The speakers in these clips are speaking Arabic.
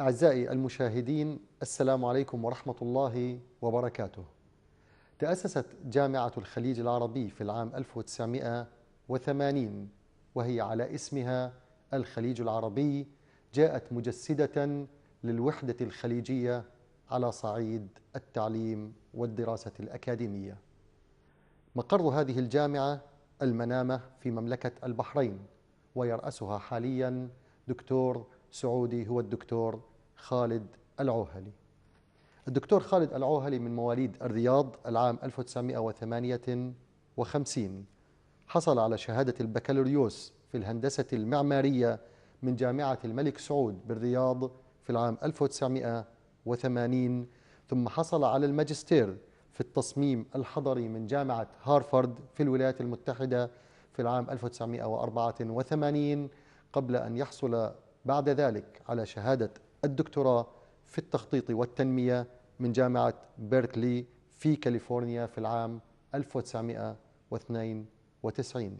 أعزائي المشاهدين، السلام عليكم ورحمة الله وبركاته. تأسست جامعة الخليج العربي في العام 1980 وهي على اسمها الخليج العربي. جاءت مجسدة للوحدة الخليجية على صعيد التعليم والدراسة الأكاديمية. مقر هذه الجامعة المنامة في مملكة البحرين، ويرأسها حالياً دكتور سعودي هو الدكتور خالد العوهلي. الدكتور خالد العوهلي من مواليد الرياض العام 1958. حصل على شهادة البكالوريوس في الهندسة المعمارية من جامعة الملك سعود بالرياض في العام 1980، ثم حصل على الماجستير في التصميم الحضري من جامعة هارفارد في الولايات المتحدة في العام 1984، قبل أن يحصل بعد ذلك على شهادة الدكتوراه في التخطيط والتنمية من جامعة بيركلي في كاليفورنيا في العام 1992.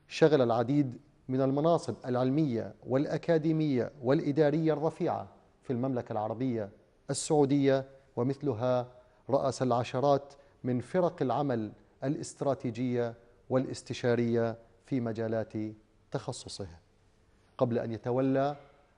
شغل العديد من المناصب العلمية والأكاديمية والإدارية الرفيعة في المملكة العربية السعودية، ومثلها رأس العشرات من فرق العمل الاستراتيجية والاستشارية في مجالات تخصصه، قبل أن يتولى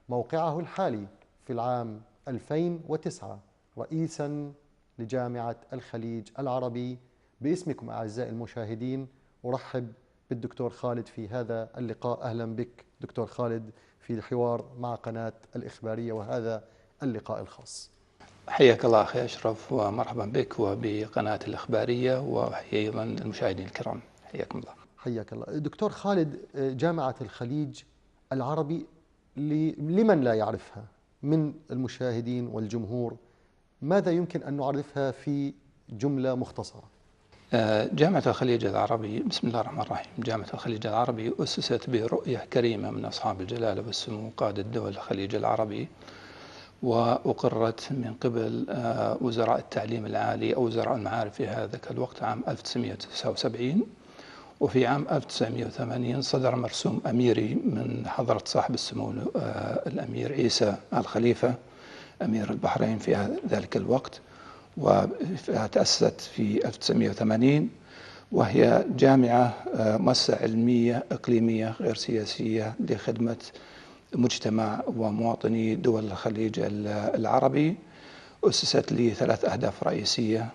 موقعه الحالي في العام 2009 رئيساً لجامعة الخليج العربي. باسمكم أعزائي المشاهدين أرحب بالدكتور خالد في هذا اللقاء. أهلا بك دكتور خالد في الحوار مع قناة الإخبارية وهذا اللقاء الخاص. حياك الله أخي أشرف، ومرحبا بك وبقناة الإخبارية، وحيا أيضا المشاهدين الكرام. حياكم الله. حياك الله دكتور خالد. جامعة الخليج العربي لمن لا يعرفها من المشاهدين والجمهور، ماذا يمكن أن نعرفها في جملة مختصرة؟ جامعة الخليج العربي، بسم الله الرحمن الرحيم. جامعة الخليج العربي أسست برؤية كريمة من أصحاب الجلالة والسمو قادة دول الخليج العربي، وأقرت من قبل وزراء التعليم العالي أو وزراء المعارف في هذاك الوقت عام 1979. وفي عام 1980 صدر مرسوم أميري من حضرة صاحب السمو الأمير عيسى الخليفة أمير البحرين في ذلك الوقت، وتأسست في 1980، وهي جامعة مؤسسة علمية إقليمية غير سياسية لخدمة مجتمع ومواطني دول الخليج العربي. أسست لثلاث أهداف رئيسية: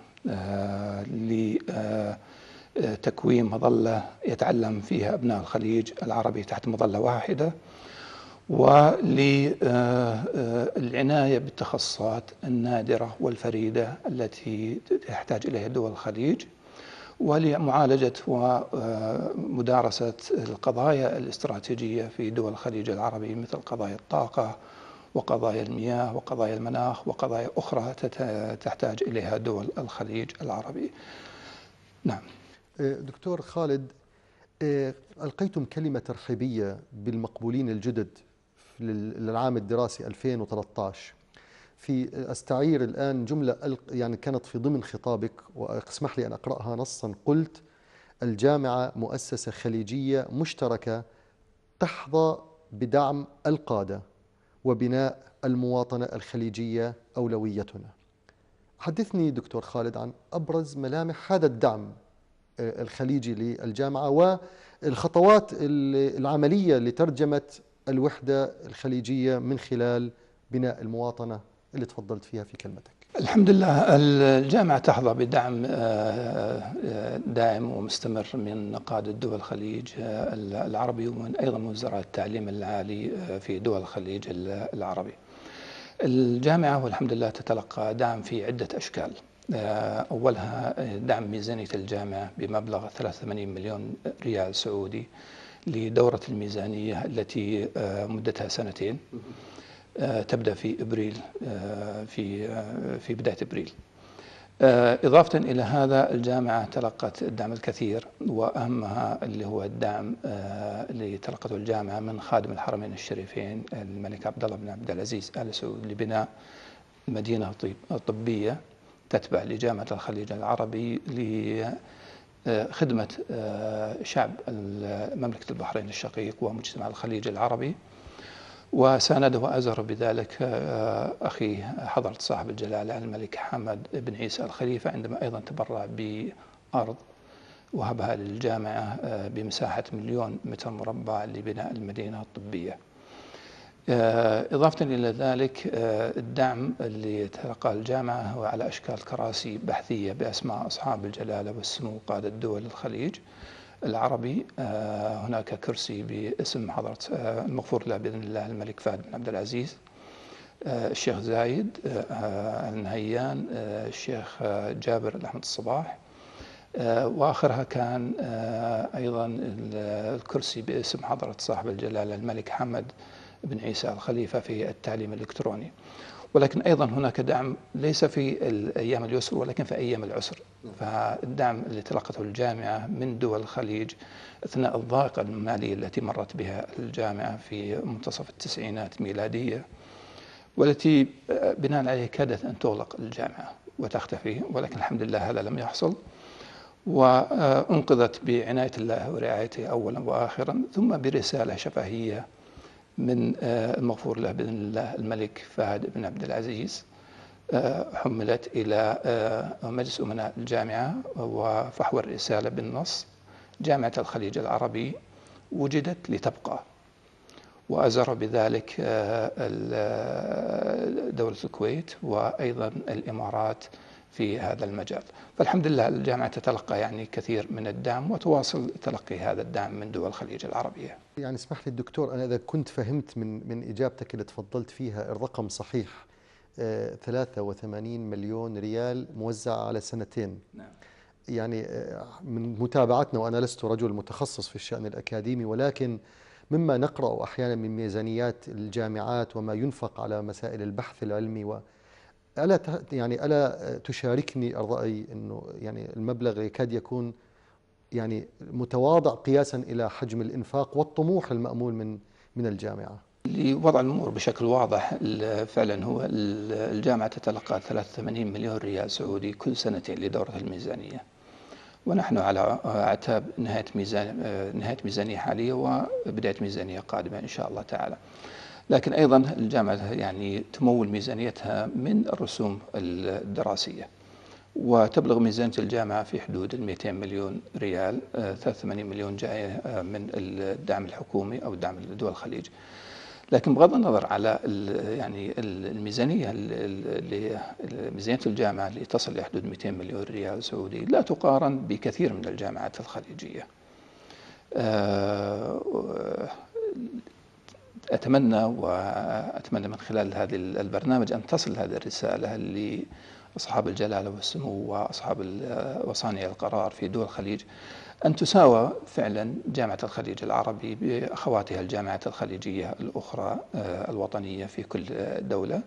لتكوين مظلة يتعلم فيها أبناء الخليج العربي تحت مظلة واحدة، وللعناية بالتخصصات النادرة والفريدة التي تحتاج إليها دول الخليج، ولمعالجة ومدارسة القضايا الاستراتيجية في دول الخليج العربي، مثل قضايا الطاقة وقضايا المياه وقضايا المناخ وقضايا أخرى تحتاج إليها دول الخليج العربي. نعم. دكتور خالد، ألقيتم كلمة ترحيبية بالمقبولين الجدد للعام الدراسي 2013. أستعير الآن جملة يعني كانت في ضمن خطابك، واسمح لي أن أقرأها نصا. قلت: الجامعة مؤسسة خليجية مشتركة تحظى بدعم القادة، وبناء المواطنة الخليجية أولويتنا. حدثني دكتور خالد عن أبرز ملامح هذا الدعم الخليجي للجامعة والخطوات العملية لترجمة الوحدة الخليجية من خلال بناء المواطنة اللي تفضلت فيها في كلمتك. الحمد لله، الجامعة تحظى بدعم دائم ومستمر من قادة دول الخليج العربي، ومن أيضا من وزراء التعليم العالي في دول الخليج العربي. الجامعة والحمد لله تتلقى دعم في عدة أشكال. أولها دعم ميزانية الجامعة بمبلغ 83 مليون ريال سعودي لدورة الميزانية التي مدتها سنتين، تبدأ في إبريل، في بداية إبريل. إضافة إلى هذا، الجامعة تلقت الدعم الكثير، وأهمها اللي هو الدعم اللي تلقته الجامعة من خادم الحرمين الشريفين الملك عبد الله بن عبد العزيز آل سعود لبناء مدينة طبية تتبع لجامعة الخليج العربي لخدمة شعب مملكة البحرين الشقيق ومجتمع الخليج العربي. وسانده وأزر بذلك أخي حضرة صاحب الجلالة الملك حمد بن عيسى الخليفة، عندما أيضا تبرع بأرض وهبها للجامعة بمساحة 1,000,000 متر مربع لبناء المدينة الطبية. إضافة إلى ذلك الدعم اللي تلقى الجامعة هو على أشكال كراسي بحثية بأسماء أصحاب الجلالة والسمو قادة دول الخليج العربي. هناك كرسي باسم حضرة المغفور له بإذن الله الملك فهد بن عبد العزيز، الشيخ زايد النهيان، الشيخ جابر الأحمد الصباح، وآخرها كان أيضا الكرسي باسم حضرة صاحب الجلالة الملك حمد بن عيسى الخليفة في التعليم الإلكتروني. ولكن أيضا هناك دعم ليس في الأيام اليسر ولكن في أيام العسر. فالدعم اللي تلقته الجامعة من دول الخليج أثناء الضائقة المالية التي مرت بها الجامعة في منتصف التسعينات ميلادية، والتي بناء عليه كادت أن تغلق الجامعة وتختفي، ولكن الحمد لله هذا لم يحصل، وأنقذت بعناية الله ورعايته أولا وآخرا، ثم برسالة شفهية من المغفور له بإذن الله الملك فهد بن عبد العزيز حملت إلى مجلس أمناء الجامعة، وفحوى الرسالة بالنص: جامعة الخليج العربي وجدت لتبقى. وأزر بذلك دولة الكويت وأيضا الإمارات في هذا المجال. فالحمد لله الجامعة تتلقى يعني كثير من الدعم وتواصل تلقي هذا الدعم من دول الخليج العربية. يعني اسمح لي الدكتور، أنا إذا كنت فهمت من إجابتك اللي تفضلت فيها الرقم صحيح، 83 مليون ريال موزعة على سنتين. نعم. يعني من متابعتنا، وأنا لست رجل متخصص في الشأن الأكاديمي، ولكن مما نقرأ أحيانا من ميزانيات الجامعات وما ينفق على مسائل البحث العلمي، ألا تشاركني الرأي أنه يعني المبلغ يكاد يكون يعني متواضع قياسا إلى حجم الإنفاق والطموح المأمول من الجامعة؟ لوضع الأمور بشكل واضح، فعلا هو الجامعة تتلقى 83 مليون ريال سعودي كل سنتين لدورة الميزانية، ونحن على أعتاب نهاية ميزانية حالية وبداية ميزانية قادمة إن شاء الله تعالى. لكن أيضا الجامعة يعني تمول ميزانيتها من الرسوم الدراسية، وتبلغ ميزانية الجامعة في حدود 200 مليون ريال، 83 مليون جاية من الدعم الحكومي أو دعم دول الخليج. لكن بغض النظر على يعني الميزانية ميزانية الجامعة اللي تصل إلى حدود 200 مليون ريال سعودي لا تقارن بكثير من الجامعات الخليجية. أتمنى من خلال هذا البرنامج أن تصل هذه الرسالة لأصحاب الجلالة والسمو وأصحاب وصانع القرار في دول الخليج، أن تساوى فعلا جامعة الخليج العربي بأخواتها الجامعات الخليجية الأخرى الوطنية في كل دولة،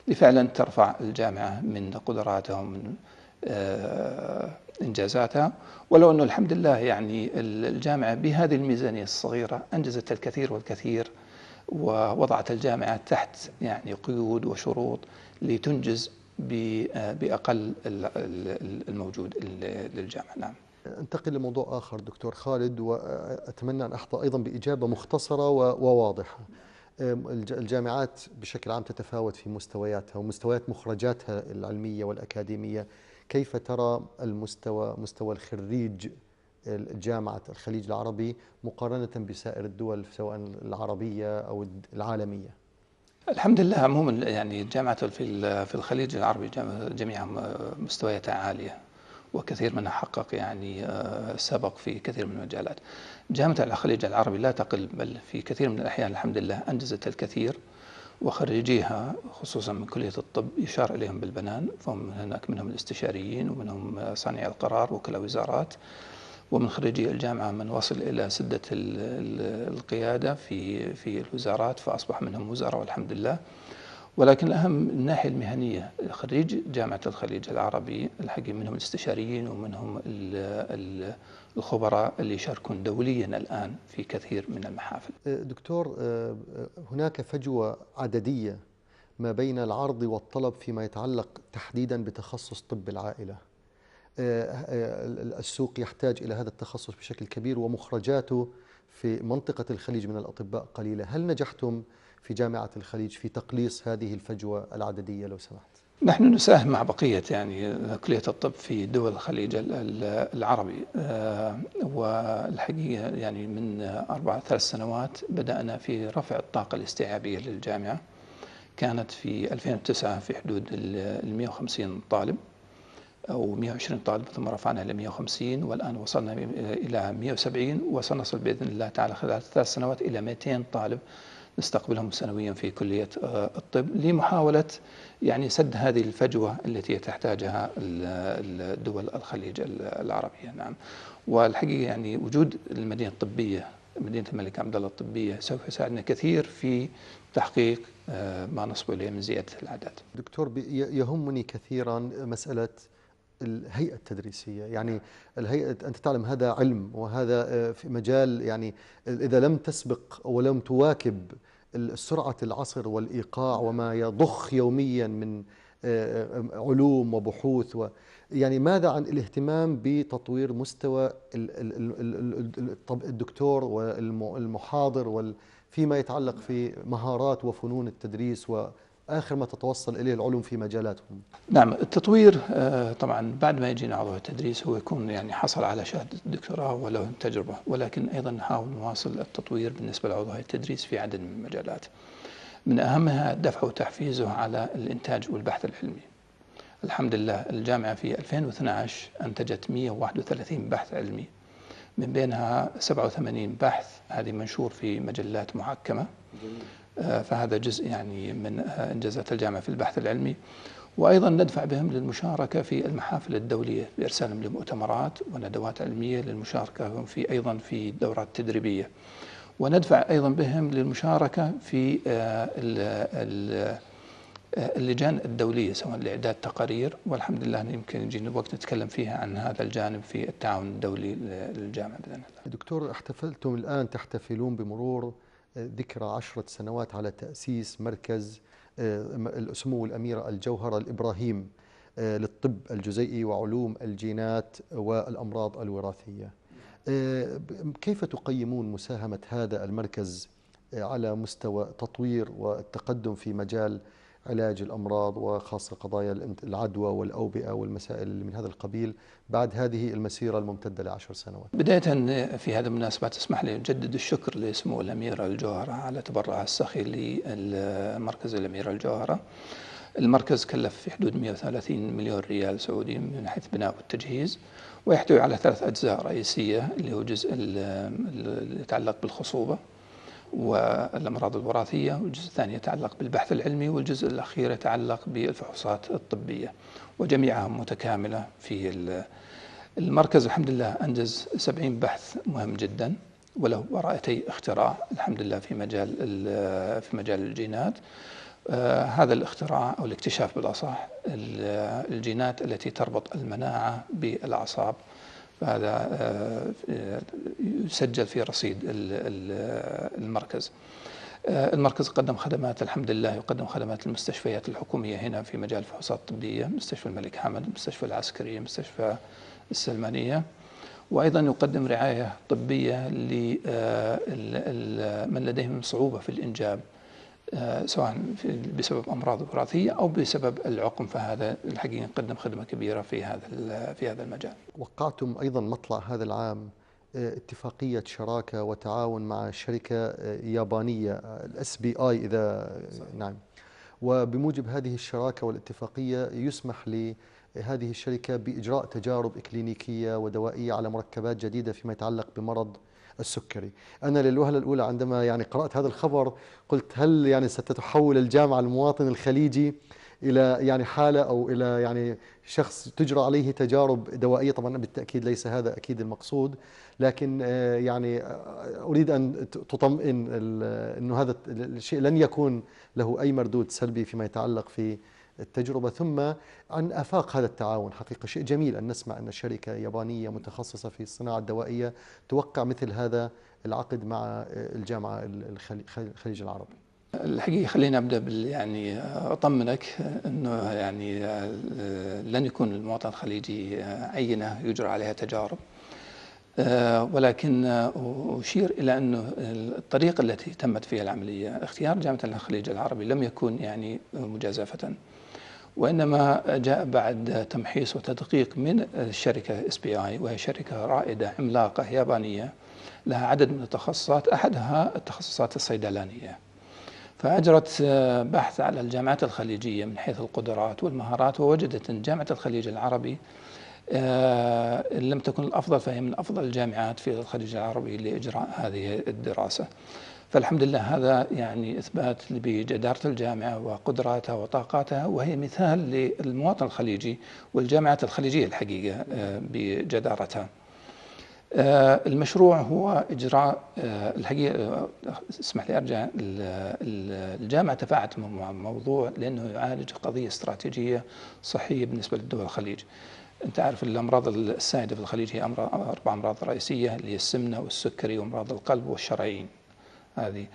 لفعلا ترفع الجامعة من قدراتها ومن إنجازاتها. ولو أنه الحمد لله يعني الجامعة بهذه الميزانية الصغيرة أنجزت الكثير والكثير، ووضعت الجامعة تحت يعني قيود وشروط لتنجز بأقل الموجود للجامعة. نعم. انتقل لموضوع آخر دكتور خالد، وأتمنى أن أحظى أيضا بإجابة مختصرة وواضحة. الجامعات بشكل عام تتفاوت في مستوياتها ومستويات مخرجاتها العلمية والأكاديمية. كيف ترى مستوى الخريج جامعة الخليج العربي مقارنة بسائر الدول سواء العربية أو العالمية؟ الحمد لله عموما يعني الجامعة في الخليج العربي جميعها مستوياتها عالية، وكثير منها حقق يعني سبق في كثير من المجالات. جامعة الخليج العربي لا تقل، بل في كثير من الأحيان الحمد لله أنجزت الكثير، وخريجيها خصوصا من كلية الطب يشار إليهم بالبنان، فهم هناك منهم الاستشاريين ومنهم صانعي القرار وكلاء وزارات، ومن خريجي الجامعة من وصل إلى سدة القيادة في الوزارات فأصبح منهم وزراء والحمد لله. ولكن الأهم من الناحية المهنية، خريج جامعة الخليج العربي الحقيقة منهم الاستشاريين ومنهم الخبراء اللي يشاركون دوليا الآن في كثير من المحافل. دكتور، هناك فجوة عددية ما بين العرض والطلب فيما يتعلق تحديدا بتخصص طب العائلة. السوق يحتاج إلى هذا التخصص بشكل كبير، ومخرجاته في منطقة الخليج من الأطباء قليلة. هل نجحتم في جامعة الخليج في تقليص هذه الفجوة العددية لو سمحت؟ نحن نساهم مع بقية كلية الطب في دول الخليج العربي، والحقيقة من 3 سنوات بدأنا في رفع الطاقة الاستيعابية للجامعة. كانت في 2009 في حدود ال 150 طالب أو 120 طالب، ثم رفعنا إلى 150، والآن وصلنا إلى 170، وسنصل بإذن الله تعالى خلال 3 سنوات إلى 200 طالب نستقبلهم سنويا في كلية الطب، لمحاولة سد هذه الفجوة التي تحتاجها الدول الخليج العربية. نعم، والحقيقة وجود المدينة الطبية، مدينة الملك عبد الله الطبية، سوف يساعدنا كثير في تحقيق ما نصبو إليه من زيادة الأعداد. دكتور، يهمني كثيرا مسألة الهيئة التدريسية. يعني الهيئة، أنت تعلم هذا علم، وهذا في مجال إذا لم تسبق ولم تواكب سرعة العصر والإيقاع وما يضخ يوميا من علوم وبحوث ماذا عن الاهتمام بتطوير مستوى الدكتور والمحاضر فيما يتعلق في مهارات وفنون التدريس وآخر ما تتوصل إليه العلوم في مجالاتهم؟ نعم، التطوير طبعا بعد ما يجينا عضو التدريس هو يكون حصل على شهادة الدكتوراه وله تجربة، ولكن أيضا نحاول نواصل التطوير بالنسبة لعضو التدريس في عدد من المجالات، من أهمها دفعه وتحفيزه على الإنتاج والبحث العلمي. الحمد لله الجامعة في 2012 أنتجت 131 بحث علمي، من بينها 87 بحث هذه منشور في مجلات محكمة. فهذا جزء من إنجازات الجامعة في البحث العلمي. وأيضا ندفع بهم للمشاركة في المحافل الدولية بإرسالهم لمؤتمرات وندوات علمية للمشاركة أيضا في دورات تدريبية، وندفع أيضا بهم للمشاركة في اللجان الدولية سواء لإعداد تقارير، والحمد لله يمكن يجينا وقت نتكلم فيها عن هذا الجانب في التعاون الدولي للجامعة بإذن الله. دكتور، احتفلتم الآن، تحتفلون بمرور ذكرى 10 سنوات على تأسيس مركز سمو الأميرة الجوهرة الإبراهيم للطب الجزيئي وعلوم الجينات والأمراض الوراثية. كيف تقيمون مساهمة هذا المركز على مستوى تطوير والتقدم في مجال علاج الأمراض وخاصة قضايا العدوى والأوبئة والمسائل اللي من هذا القبيل بعد هذه المسيرة الممتدة ل10 سنوات؟ بداية في هذه المناسبة تسمح لي أجدد الشكر لسمو الأميرة الجوهرة على تبرعها السخي لمركز الأميرة الجوهرة. المركز كلف في حدود 130 مليون ريال سعودي من حيث بناء والتجهيز، ويحتوي على 3 أجزاء رئيسية، اللي هو جزء اللي يتعلق بالخصوبة والأمراض الوراثية، والجزء الثاني يتعلق بالبحث العلمي، والجزء الأخير يتعلق بالفحوصات الطبية، وجميعها متكاملة في المركز. الحمد لله أنجز 70 بحث مهم جدا، وله براءتي اختراع الحمد لله في مجال الجينات. هذا الاختراع أو الاكتشاف بالأصح الجينات التي تربط المناعة بالأعصاب، فهذا يسجل في رصيد المركز. المركز قدم خدمات الحمد لله، يقدم خدمات المستشفيات الحكومية هنا في مجال الفحوصات الطبية، مستشفى الملك حمد، المستشفى العسكرية، مستشفى السلمانية، وأيضا يقدم رعاية طبية لمن لديهم صعوبة في الإنجاب، سواء بسبب أمراض وراثية أو بسبب العقم، فهذا الحقيقة يقدم خدمة كبيرة في هذا المجال. وقعتم أيضا مطلع هذا العام اتفاقية شراكة وتعاون مع شركة يابانية SBI إذا نعم، وبموجب هذه الشراكة والاتفاقية يسمح لهذه الشركة بإجراء تجارب إكلينيكية ودوائية على مركبات جديدة فيما يتعلق بمرض السكري. أنا للوهلة الأولى عندما قرأت هذا الخبر قلت هل ستتحول الجامعة المواطن الخليجي إلى حالة أو إلى شخص تجرى عليه تجارب دوائية؟ طبعا بالتأكيد ليس هذا أكيد المقصود، لكن أريد أن تطمئن أنه هذا الشيء لن يكون له أي مردود سلبي فيما يتعلق في التجربة. ثم عن آفاق هذا التعاون، حقيقة شيء جميل أن نسمع أن شركة يابانية متخصصة في الصناعة الدوائية توقع مثل هذا العقد مع الجامعة الخليج العربي. الحقيقة خلينا أبدأ أطمنك أنه لن يكون المواطن الخليجي عينة يجرى عليها تجارب. ولكن أشير إلى أنه الطريقة التي تمت فيها العملية، اختيار جامعة الخليج العربي لم يكن يعني مجازفة، وإنما جاء بعد تمحيص وتدقيق من الشركة SPI، وهي شركة رائدة عملاقة يابانية لها عدد من التخصصات، أحدها التخصصات الصيدلانية. فأجرت بحث على الجامعات الخليجية من حيث القدرات والمهارات، ووجدت أن جامعة الخليج العربي إن لم تكن الأفضل فهي من أفضل الجامعات في الخليج العربي لإجراء هذه الدراسة. فالحمد لله هذا يعني إثبات بجدارة الجامعة وقدراتها وطاقاتها، وهي مثال للمواطن الخليجي والجامعات الخليجية الحقيقة بجدارتها. المشروع هو إجراء الحقيقة، اسمح لي أرجع، الجامعة تفاعلت مع الموضوع لأنه يعالج قضية استراتيجية صحية بالنسبة للدول الخليج. أنت عارف الأمراض السائدة في الخليج هي 4 أمراض رئيسية، اللي هي السمنة والسكري وأمراض القلب والشرايين هذه.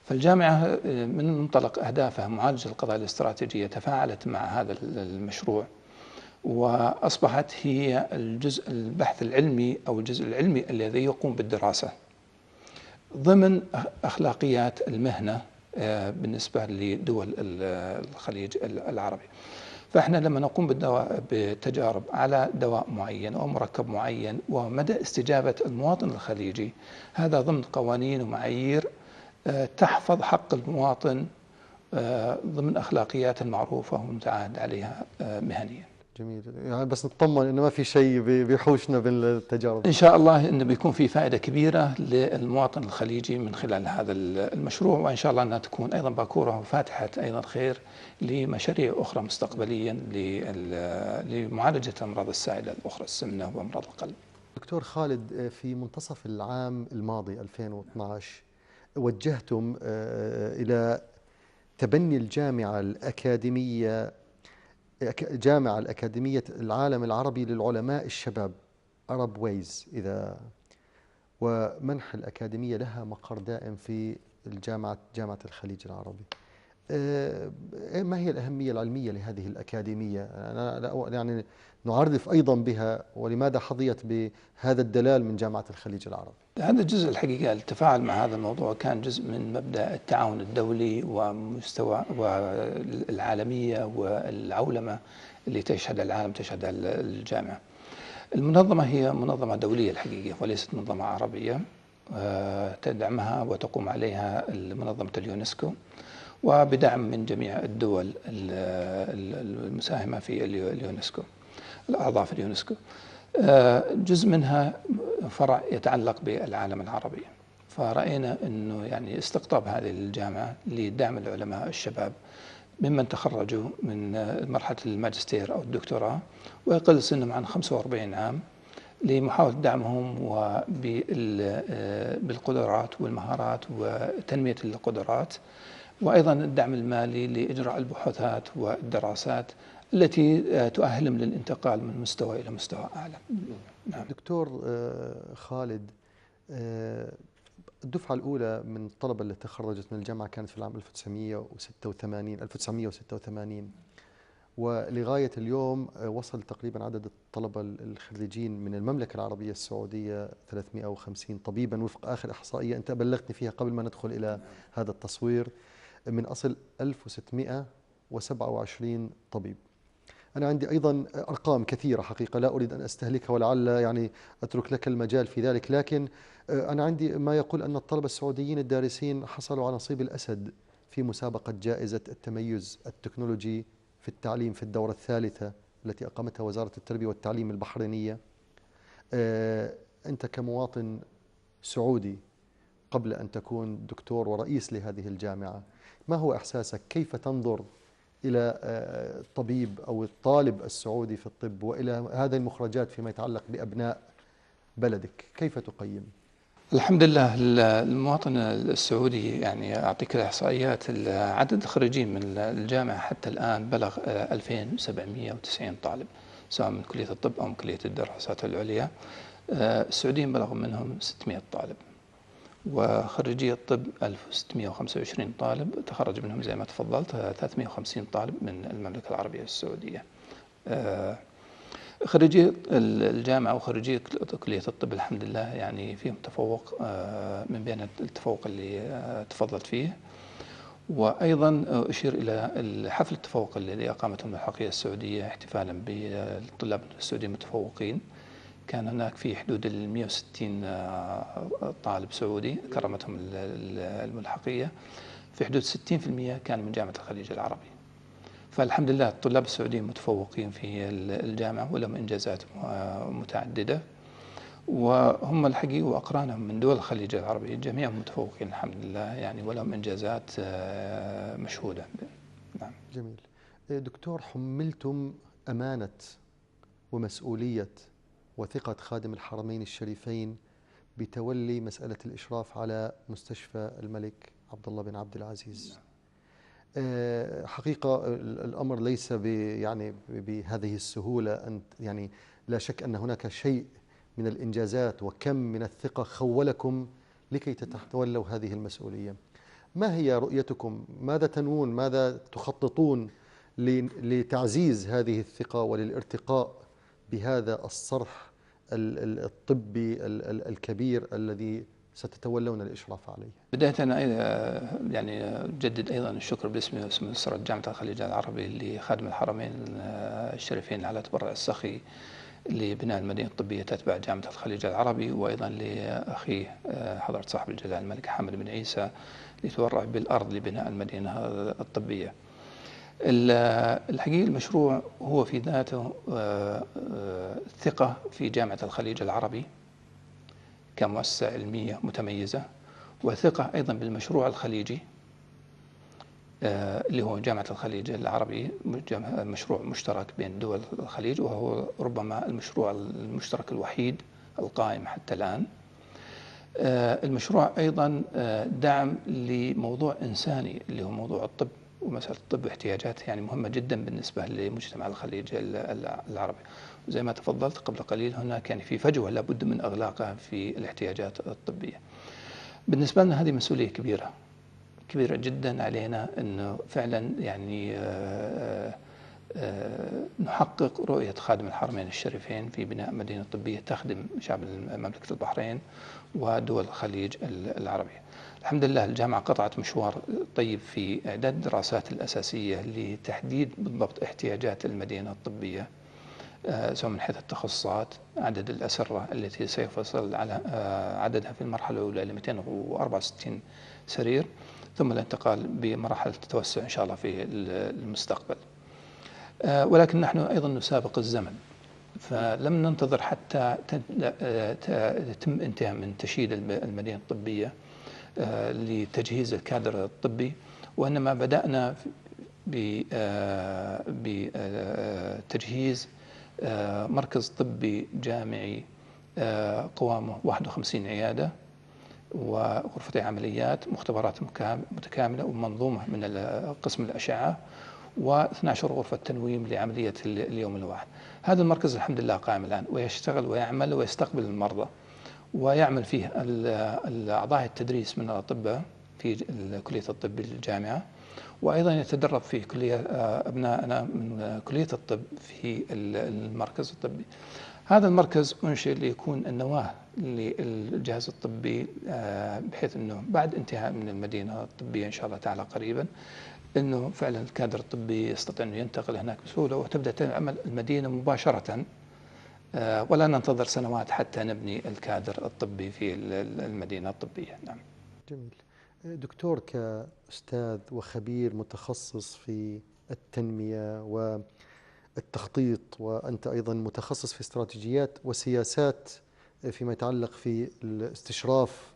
فالجامعة من منطلق أهدافها معالجة القضايا الاستراتيجية تفاعلت مع هذا المشروع، وأصبحت هي الجزء البحث العلمي أو الجزء العلمي الذي يقوم بالدراسة ضمن أخلاقيات المهنة بالنسبة لدول الخليج العربي. فإحنا لما نقوم بالتجارب على دواء معين أو مركب معين ومدى استجابة المواطن الخليجي، هذا ضمن قوانين ومعايير تحفظ حق المواطن ضمن أخلاقيات المعروفة والمتعاهد عليها مهنيا. جميل، يعني بس نطمن انه ما في شيء بيحوشنا بالتجارب. ان شاء الله انه بيكون في فائده كبيره للمواطن الخليجي من خلال هذا المشروع، وان شاء الله انها تكون ايضا باكوره وفاتحه ايضا خير لمشاريع اخرى مستقبليا لمعالجه الامراض السائله الاخرى، السمنه وامراض القلب. دكتور خالد، في منتصف العام الماضي 2012 وجهتم الى تبني الجامعه الاكاديميه العالم العربي للعلماء الشباب Arab Ways، ومنح الأكاديمية لها مقر دائم في جامعة الخليج العربي. ما هي الأهمية العلمية لهذه الأكاديمية؟ أنا يعني نعرف أيضا بها، ولماذا حظيت بهذا الدلال من جامعة الخليج العربي؟ هذا الجزء الحقيقة التفاعل مع هذا الموضوع كان جزء من مبدأ التعاون الدولي ومستوى والعالمية والعولمة اللي تشهد العالم، تشهد الجامعة. المنظمة هي منظمة دولية الحقيقة وليست منظمة عربية، تدعمها وتقوم عليها منظمة اليونسكو، وبدعم من جميع الدول المساهمة في اليونسكو، الأعضاء في اليونسكو. جزء منها فرع يتعلق بالعالم العربي، فرأينا أنه يعني استقطاب هذه الجامعة لدعم العلماء الشباب ممن تخرجوا من مرحلة الماجستير أو الدكتوراه ويقل سنهم عن 45 عام، لمحاولة دعمهم بالقدرات والمهارات وتنمية القدرات، وأيضا الدعم المالي لإجراء البحوثات والدراسات التي تؤهلهم للانتقال من مستوى إلى مستوى أعلى. نعم. دكتور خالد، الدفعة الأولى من الطلبة اللي تخرجت من الجامعة كانت في العام 1986، ولغاية اليوم وصل تقريبا عدد الطلبة الخريجين من المملكة العربية السعودية 350 طبيبا وفق آخر إحصائية أنت بلغتني فيها قبل ما ندخل إلى هذا التصوير، من أصل 1627 طبيب. أنا عندي أيضا أرقام كثيرة حقيقة لا أريد أن أستهلكها، ولعل يعني أترك لك المجال في ذلك، لكن أنا عندي ما يقول أن الطلبة السعوديين الدارسين حصلوا على نصيب الأسد في مسابقة جائزة التميز التكنولوجي في التعليم في الدورة الثالثة التي أقامتها وزارة التربية والتعليم البحرينية. أنت كمواطن سعودي قبل أن تكون دكتور ورئيس لهذه الجامعة، ما هو إحساسك؟ كيف تنظر إلى الطبيب أو الطالب السعودي في الطب وإلى هذه المخرجات فيما يتعلق بأبناء بلدك؟ كيف تقيم؟ الحمد لله المواطن السعودي، يعني أعطيك الإحصائيات، عدد الخريجين من الجامعة حتى الآن بلغ 2790 طالب، سواء من كلية الطب أو من كلية الدراسات العليا. السعوديين بلغوا منهم 600 طالب، وخريجي الطب 1625 طالب، تخرج منهم زي ما تفضلت 350 طالب من المملكة العربية السعودية. خريجي الجامعة وخريجي كلية الطب الحمد لله يعني فيهم تفوق، من بين التفوق اللي تفضلت فيه. وأيضا أشير إلى حفل التفوق الذي أقامته الملحقية السعودية احتفالا بالطلاب السعوديين المتفوقين. كان هناك في حدود 160 طالب سعودي كرمتهم الملحقية، في حدود 60% كان من جامعة الخليج العربي. فالحمد لله الطلاب السعوديين متفوقين في الجامعة ولهم إنجازات متعددة، وهم الحقيقة وأقرانهم من دول الخليج العربي جميعهم متفوقين الحمد لله يعني، ولهم إنجازات مشهودة. نعم. جميل. دكتور، حملتم أمانة ومسؤولية وثقة خادم الحرمين الشريفين بتولي مسألة الإشراف على مستشفى الملك عبد الله بن عبد العزيز. حقيقة الأمر ليس يعني بهذه السهولة، أن يعني لا شك أن هناك شيء من الإنجازات وكم من الثقة خولكم لكي تتولوا هذه المسؤولية. ما هي رؤيتكم؟ ماذا تنوون؟ ماذا تخططون لتعزيز هذه الثقة وللارتقاء بهذا الصرح الطبي الكبير الذي ستتولون الإشراف عليه؟ بداية أنا يعني أجدد أيضا الشكر باسم مسرة جامعة الخليج العربي لخادم الحرمين الشريفين على تبرع السخي لبناء المدينة الطبية تتبع جامعة الخليج العربي، وأيضا لأخيه حضرة صاحب الجلالة الملك حامد بن عيسى لتبرع بالأرض لبناء المدينة الطبية. الحقيقة المشروع هو في ذاته ثقة في جامعة الخليج العربي كمؤسسة علمية متميزة، وثقة أيضا بالمشروع الخليجي اللي هو جامعة الخليج العربي، مشروع مشترك بين دول الخليج، وهو ربما المشروع المشترك الوحيد القائم حتى الآن. المشروع أيضا دعم لموضوع إنساني اللي هو موضوع الطب، ومسألة الطب واحتياجات يعني مهمة جدا بالنسبة لمجتمع الخليج العربي. زي ما تفضلت قبل قليل هناك يعني في فجوة لابد من إغلاقها في الاحتياجات الطبية. بالنسبة لنا هذه مسؤولية كبيرة جدا علينا، أنه فعلا يعني نحقق رؤية خادم الحرمين الشريفين في بناء مدينة طبية تخدم شعب مملكة البحرين ودول الخليج العربي. الحمد لله الجامعة قطعت مشوار طيب في إعداد الدراسات الأساسية لتحديد بالضبط احتياجات المدينة الطبية، سواء من حيث التخصصات، عدد الأسرة التي سيفصل على عددها في المرحلة الأولى ل 264 سرير، ثم الانتقال بمراحل التوسع إن شاء الله في المستقبل. ولكن نحن أيضا نسابق الزمن، فلم ننتظر حتى يتم انتهاء من تشييد المدينة الطبية لتجهيز الكادر الطبي، وإنما بدأنا بتجهيز مركز طبي جامعي قوامه 51 عيادة وغرفة عمليات، مختبرات متكاملة، ومنظومة من قسم الأشعة، و12 غرفة تنويم لعملية اليوم الواحد. هذا المركز الحمد لله قائم الآن ويشتغل ويعمل ويستقبل المرضى، ويعمل فيه أعضاء التدريس من الأطباء في كلية الطب بالجامعة، وأيضا يتدرب في كلية أبنائنا من كلية الطب في المركز الطبي. هذا المركز أنشئ ليكون النواة للجهاز الطبي، بحيث أنه بعد انتهاء من المدينة الطبية إن شاء الله تعالى قريبا، أنه فعلا الكادر الطبي يستطيع أنه ينتقل هناك بسهولة وتبدأ تعمل المدينة مباشرة، ولا ننتظر سنوات حتى نبني الكادر الطبي في المدينة الطبية. نعم. جميل. دكتور، كأستاذ وخبير متخصص في التنمية والتخطيط، وأنت أيضا متخصص في استراتيجيات وسياسات فيما يتعلق في الاستشراف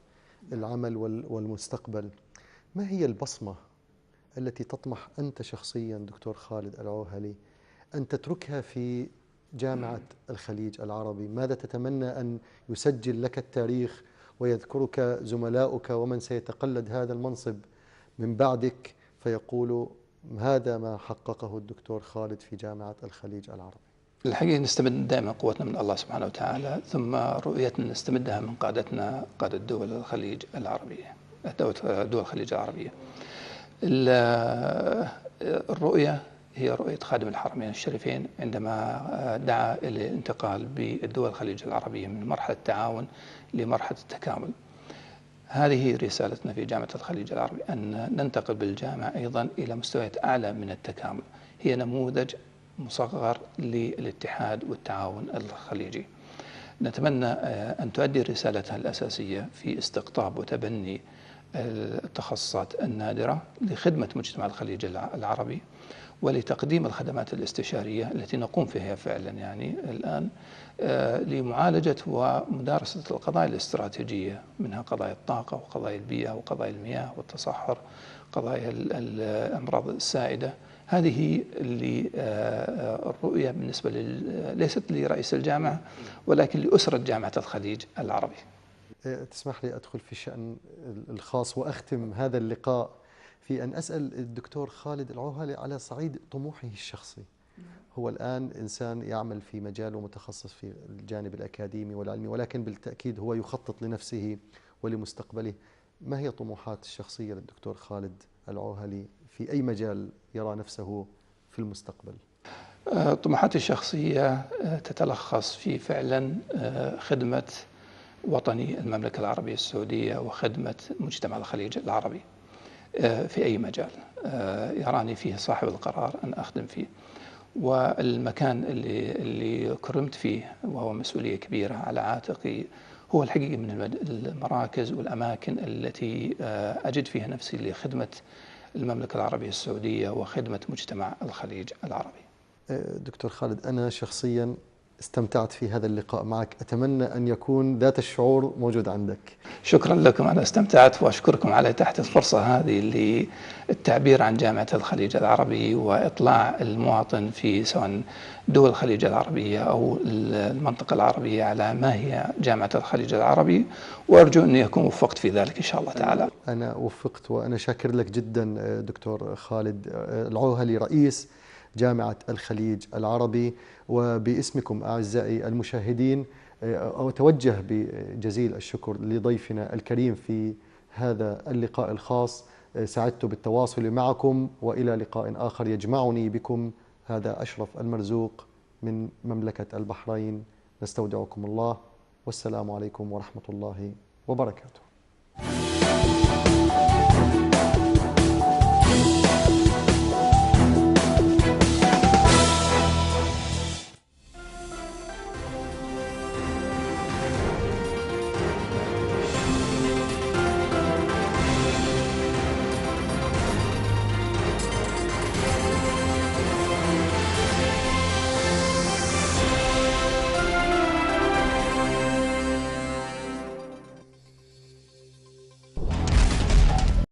العمل والمستقبل، ما هي البصمة التي تطمح أنت شخصيا دكتور خالد العوهلي أن تتركها في جامعة الخليج العربي؟ ماذا تتمنى أن يسجل لك التاريخ ويذكرك زملاؤك ومن سيتقلد هذا المنصب من بعدك فيقولوا هذا ما حققه الدكتور خالد في جامعة الخليج العربي؟ الحقيقة نستمد دائما قوتنا من الله سبحانه وتعالى، ثم رؤيتنا نستمدها من قادتنا، قادة دول الخليج العربية، دول الخليج العربية. الرؤية هي رؤية خادم الحرمين الشريفين عندما دعا إلى الانتقال بالدول الخليج العربية من مرحلة التعاون لمرحلة التكامل. هذه رسالتنا في جامعة الخليج العربي، أن ننتقل بالجامعة أيضا إلى مستويات أعلى من التكامل. هي نموذج مصغر للاتحاد والتعاون الخليجي. نتمنى أن تؤدي رسالتها الأساسية في استقطاب وتبني التخصصات النادرة لخدمة مجتمع الخليج العربي، ولتقديم الخدمات الاستشارية التي نقوم فيها فعلا يعني الآن لمعالجة ومدارسة القضايا الاستراتيجية، منها قضايا الطاقة وقضايا البيئة وقضايا المياه والتصحر، قضايا الأمراض السائدة. هذه اللي الرؤية بالنسبة ليست لرئيس الجامعة ولكن لأسرة جامعة الخليج العربي. تسمح لي أدخل في الشأن الخاص وأختم هذا اللقاء في أن أسأل الدكتور خالد العوهلي على صعيد طموحه الشخصي. هو الآن إنسان يعمل في مجال ومتخصص في الجانب الأكاديمي والعلمي، ولكن بالتأكيد هو يخطط لنفسه ولمستقبله. ما هي طموحات الشخصية للدكتور خالد العوهلي في أي مجال يرى نفسه في المستقبل؟ طموحاتي الشخصية تتلخص في فعلا خدمة وطني المملكة العربية السعودية وخدمة مجتمع الخليج العربي في أي مجال يراني فيه صاحب القرار أن أخدم فيه. والمكان اللي كرمت فيه وهو مسؤولية كبيرة على عاتقي هو الحقيقة من المراكز والأماكن التي أجد فيها نفسي لخدمة المملكة العربية السعودية وخدمة مجتمع الخليج العربي. دكتور خالد، أنا شخصيا استمتعت في هذا اللقاء معك، أتمنى أن يكون ذات الشعور موجود عندك. شكرا لكم، أنا استمتعت وأشكركم على إتاحة الفرصة هذه للتعبير عن جامعة الخليج العربي وإطلاع المواطن في سواء دول الخليج العربية أو المنطقة العربية على ما هي جامعة الخليج العربي، وأرجو أن يكون وفقت في ذلك إن شاء الله تعالى. أنا وفقت وأنا شاكر لك جدا دكتور خالد العوهلي رئيس جامعة الخليج العربي. وباسمكم أعزائي المشاهدين أتوجه بجزيل الشكر لضيفنا الكريم في هذا اللقاء الخاص. سعدت بالتواصل معكم، وإلى لقاء آخر يجمعني بكم. هذا أشرف المرزوق من مملكة البحرين، نستودعكم الله، والسلام عليكم ورحمة الله وبركاته.